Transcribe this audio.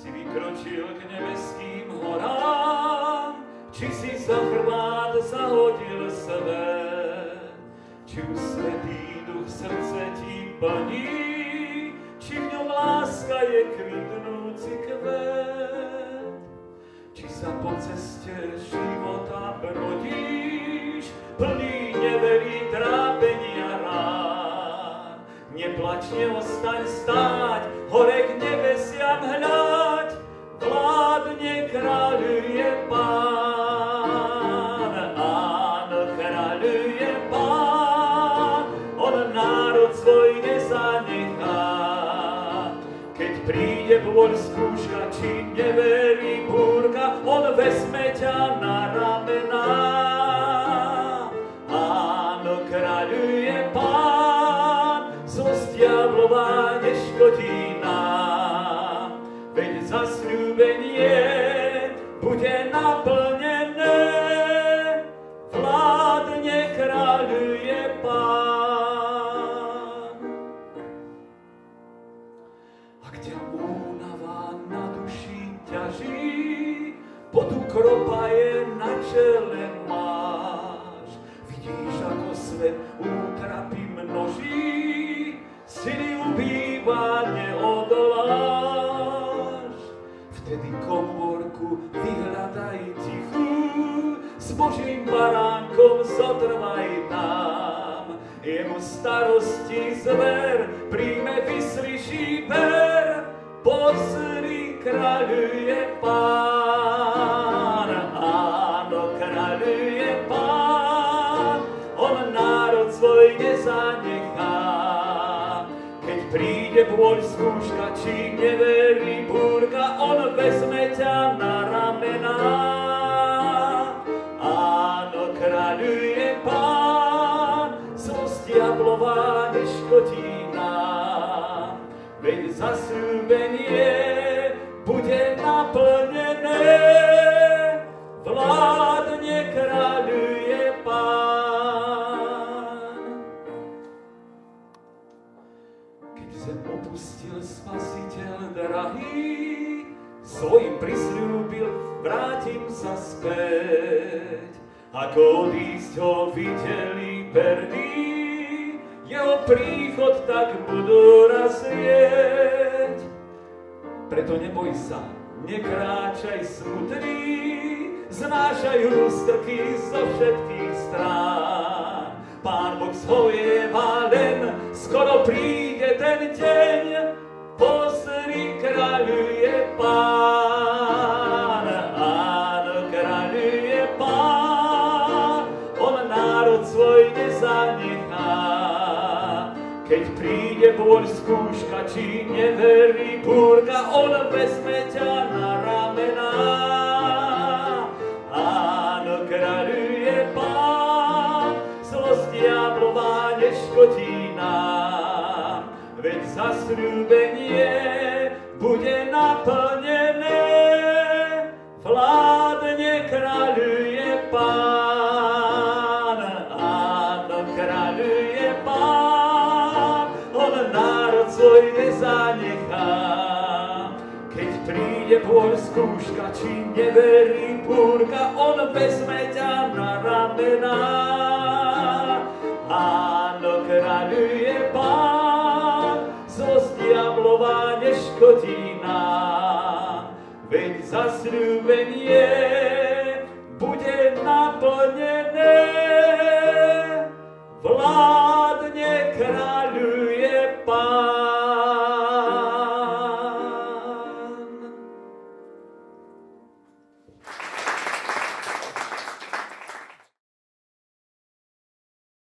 si vykročil k nebeským horám, či si za chrbát zahodil svet, či už Svätý Duch srdce ti plní, či v ňom láska je kvitnúci kvet, či sa po ceste života brodíš, plný neverí, trápenia rán. Neplač, neostaň stáť, hore k nebesiam hľaď, vládne, kráľuje Pán. Áno, kráľuje Pán, on národ svoj nezanechá. Keď príde bôľ, skúška, či neverí búrka, on vezme ťa na ramená. Áno, kráľuje Pán, zlosť diablová neškodí nám, veď zasľúbenie bude naplnené, vládne, kráľuje Pán. Ak ťa únava na duši ťaží, potu kropaje na čele máš, vidíš, ako svet útrapy množí, sily ubýva, neodoláš. Vtedy komórku vyhľadaj tichú, s Božím baránkom zotrvaj tam. Jemu starosti zver, príjme, vyslyší, ver, pozri, kráľuje Pán. Áno, kráľuje Pán, on národ svoj nezanechá. Keď príde bôľ, skúška, či neverí búrka, on vezme ťa na ramená. Áno, kráľuje Pán, zlosť diablová neškodí nám, veď zasľúbenie bude naplnené, vládne, kráľuje Pán. Keď zem opustil Spasiteľ drahý, svojim prisľúbil, vrátim sa späť. Ako odísť ho videli perdy, jeho príchod tak budú razrieť. Preto neboj sa, nekráčaj smutný, znášaj ústrky zo všetkých strán. Pán Boh zhovieva len, skoro príde ten deň, pozri, kráľuje Pán. Áno, kráľuje Pán, on národ svoj nezanechá. Keď príde bôľ, skúška, či neverí búrka, on vezme ťa na ramená. Áno, kráľuje Pán, zlosť diablová neškodí nám, veď zasľúbenie bude naplnené, vládne, kráľuje Pán. Áno, kráľuje Pán, on národ svoj nezanechá. Keď príde bôľ, skúška, či neverí búrka, on vezme ťa na ramená. Áno, kráľuje Pán, zlosť diablová neškodí nám, veď zasľúbenie